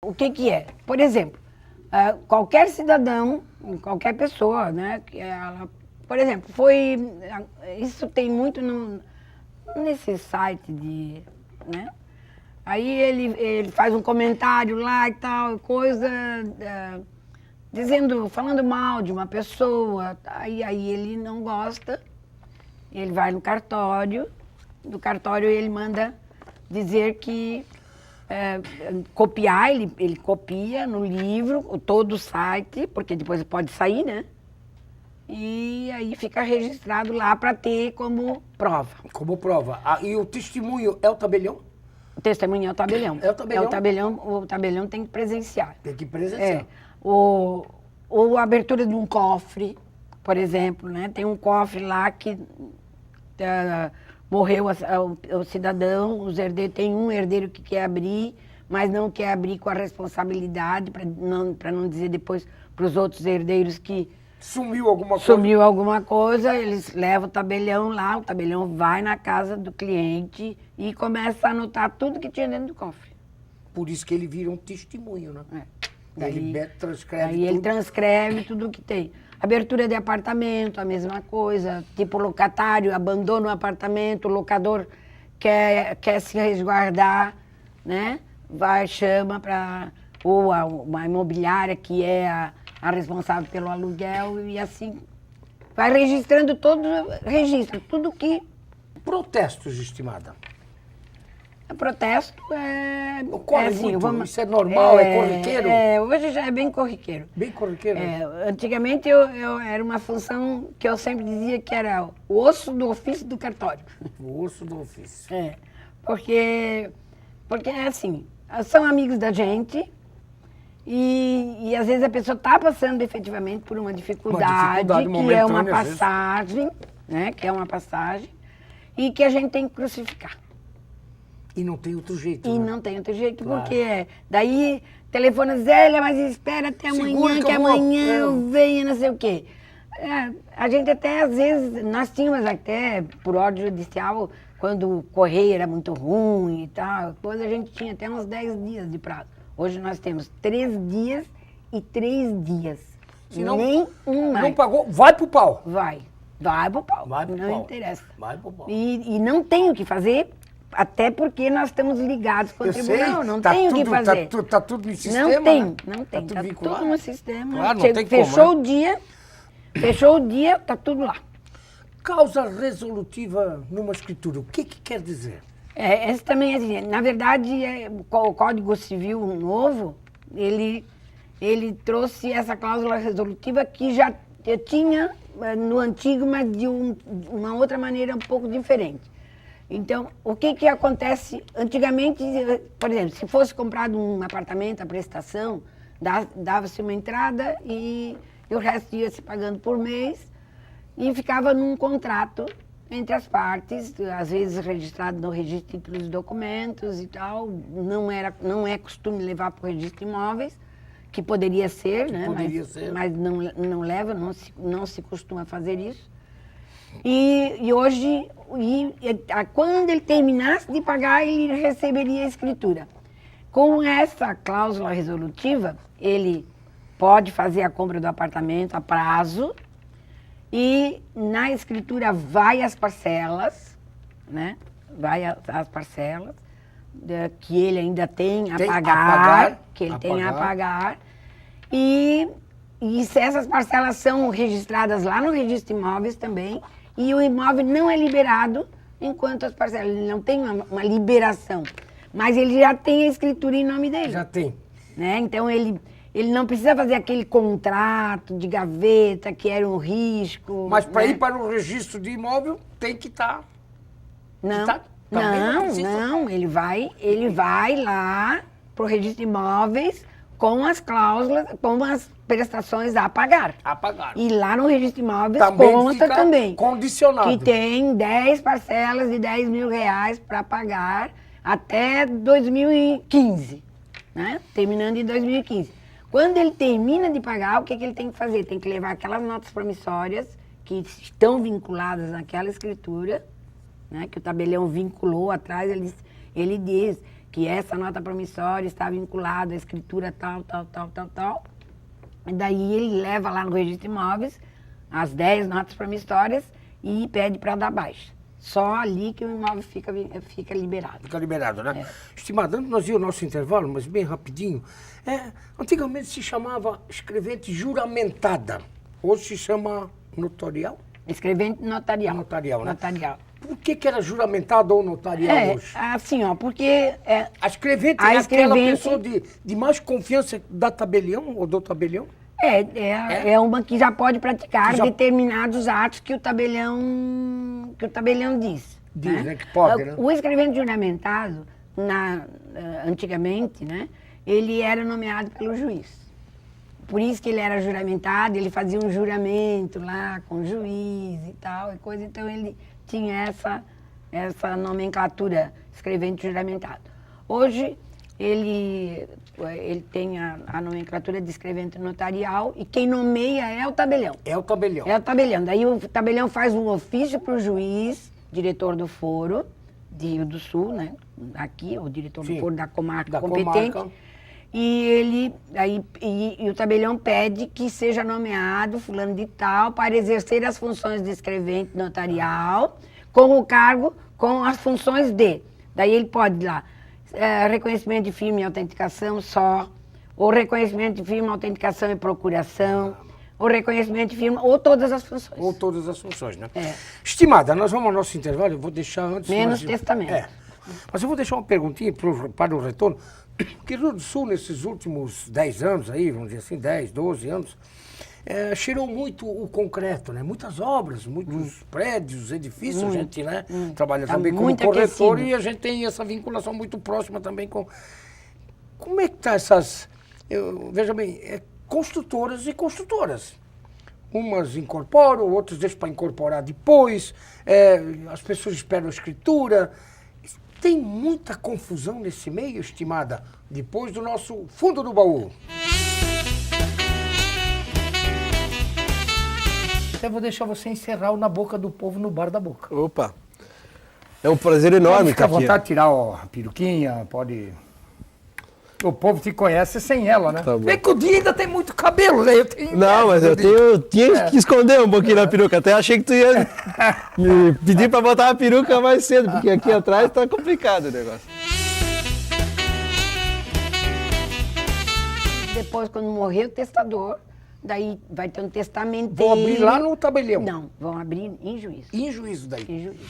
O que que é? Por exemplo, qualquer cidadão, qualquer pessoa, né? Por exemplo, isso tem muito nesse site de, né? Aí ele faz um comentário lá e tal, coisa, falando mal de uma pessoa, aí ele não gosta, ele vai no cartório, do cartório ele manda dizer que copiar, ele copia no livro todo o site, porque depois pode sair, né? E aí fica registrado lá para ter como prova. Como prova. E o testemunho é o tabelião? O testemunho é o tabelião. É o tabelião? O tabelião tem que presenciar. Tem que presenciar. Ou a abertura de um cofre, por exemplo, né? Tem um cofre lá que morreu o cidadão, os herdeiros, tem um herdeiro que quer abrir, mas não quer abrir com a responsabilidade, para não dizer depois para os outros herdeiros que sumiu alguma coisa. Sumiu alguma coisa, eles levam o tabelião lá, o tabelião vai na casa do cliente e começa a anotar tudo que tinha dentro do cofre. Por isso que ele vira um testemunho, né? Daí ele transcreve tudo. ele transcreve tudo que tem. Abertura de apartamento, a mesma coisa. Tipo, locatário abandona o apartamento, o locador quer se resguardar, né? Chama para uma imobiliária que é a responsável pelo aluguel e assim vai registrando registra tudo que... Protestos, estimada. Protesto Ocorre muito, isso é normal, é corriqueiro? Hoje já é bem corriqueiro. Bem corriqueiro? Antigamente eu era uma função que eu sempre dizia que era o osso do ofício do cartório. O osso do ofício. Porque é assim, são amigos da gente e às vezes a pessoa está passando efetivamente por uma dificuldade que é uma passagem, né? Que é uma passagem e que a gente tem que crucificar. E não tem outro jeito. E não tem outro jeito, claro. Porque daí telefona Zélia, mas espera até amanhã, que amanhã eu venha, não sei o quê. A gente até, às vezes, nós tínhamos até, por ordem judicial, quando o correio era muito ruim e tal, depois a gente tinha até uns 10 dias de prazo. Hoje nós temos 3 dias e 3 dias. Se não, nem um mais. Não pagou, vai pro pau. Vai pro pau. Não interessa. Vai pro pau. E não tem o que fazer. Até porque nós estamos ligados com o tribunal, não tem o que fazer. Tá tudo no sistema, não tem, né? Não tem, tá vinculado. tudo no sistema. Claro, não tem fechou como, né? Fechou o dia, tá tudo lá. Causa resolutiva numa escritura, o que quer dizer? Essa também é assim, na verdade, o Código Civil novo, ele trouxe essa cláusula resolutiva que já tinha no antigo, mas de uma outra maneira um pouco diferente. Então, o que acontece? Antigamente, por exemplo, se fosse comprado um apartamento, a prestação, dava-se uma entrada e o resto ia se pagando por mês e ficava num contrato entre as partes, às vezes registrado no registro de títulos e documentos e tal. Não é costume levar para o registro de imóveis, que poderia ser, né? Mas não leva, não se costuma fazer isso. E hoje, quando ele terminasse de pagar, ele receberia a escritura. Com essa cláusula resolutiva, ele pode fazer a compra do apartamento a prazo e na escritura vai as parcelas, né? Vai as parcelas que ele ainda tem a pagar, que ele tem a pagar. E essas parcelas são registradas lá no registro de imóveis também. E o imóvel não é liberado enquanto as parcelas, ele não tem uma liberação, mas ele já tem a escritura em nome dele. Já tem. Né? Então ele não precisa fazer aquele contrato de gaveta que era um risco. Mas para ir para o registro de imóvel tem que estar. Não, ele vai lá para o registro de imóveis com as cláusulas, com as prestações a pagar. E lá no registro de imóveis consta também condicionado. Que tem 10 parcelas de 10 mil reais para pagar até 2015, né? Terminando em 2015. Quando ele termina de pagar, o que ele tem que fazer? Tem que levar aquelas notas promissórias que estão vinculadas naquela escritura, né? Que o tabelião vinculou atrás, ele diz que essa nota promissória está vinculada à escritura tal, tal, tal, tal, tal. E daí ele leva lá no registro de imóveis as 10 notas promissórias e pede para dar baixa. Só ali que o imóvel fica liberado. Fica liberado, né? É. Estimado, antes nós íamos ao nosso intervalo, mas bem rapidinho. Antigamente se chamava escrevente juramentada. Hoje se chama notarial? Escrevente notarial. Notarial, né? Notarial. Por que era juramentada ou notarial hoje? Assim, ó, porque... A escrevente a é aquela escrevente- pessoa de mais confiança da tabelião ou do tabelião? É uma que já pode praticar Que já- determinados atos que o tabelião diz. Diz, né, que pode, né? O escrevente juramentado, antigamente, né, ele era nomeado pelo juiz. Por isso que ele era juramentado, ele fazia um juramento lá com o juiz e tal, e coisa, então ele tinha essa nomenclatura, escrevente juramentado. Hoje, ele tem a nomenclatura de escrevente notarial e quem nomeia é o tabelião. É o tabelião. É o tabelião. Daí o tabelião faz um ofício para o juiz, diretor do foro, de Rio do Sul, né? Aqui, o diretor Sim, do foro da comarca da competente. comarca. E o tabelião pede que seja nomeado fulano de tal para exercer as funções de escrevente notarial com o cargo, com as funções de. Daí ele pode lá, reconhecimento de firma e autenticação só, ou reconhecimento de firma, autenticação e procuração, ou reconhecimento de firma, ou todas as funções. Ou todas as funções, né? É. Estimada, nós vamos ao nosso intervalo, eu vou deixar antes... Menos testamento. Mas eu vou deixar uma perguntinha para o retorno. Porque Rio do Sul, nesses últimos 10 anos aí, vamos dizer assim, 10, 12 anos, cheirou muito o concreto, né? Muitas obras, muitos prédios, edifícios, a gente, né? Trabalha Tá também como muito corretor aquecido. e a gente tem essa vinculação muito próxima também com... Como é que tá essas... veja bem, construtoras e construtoras. Umas incorporam, outras deixam para incorporar depois, as pessoas esperam a escritura. Tem muita confusão nesse meio, estimada, depois do nosso fundo do baú. Até vou deixar você encerrar o Na Boca do Povo no Bar da Boca. Opa! É um prazer enorme Fica à estar aqui. vontade de tirar a peruquinha, pode... O povo te conhece sem ela, né? Tá bom. Vem que o dia ainda tem muito cabelo, né? Eu tenho Não, mas eu tinha que esconder um pouquinho na peruca. Até achei que tu ia me pedir pra botar a peruca mais cedo, porque aqui atrás tá complicado o negócio. Depois, quando morrer o testador, daí vai ter um testamento. Vão abrir lá no tabelião? Não, vão abrir em juízo. Em juízo daí. Em juízo.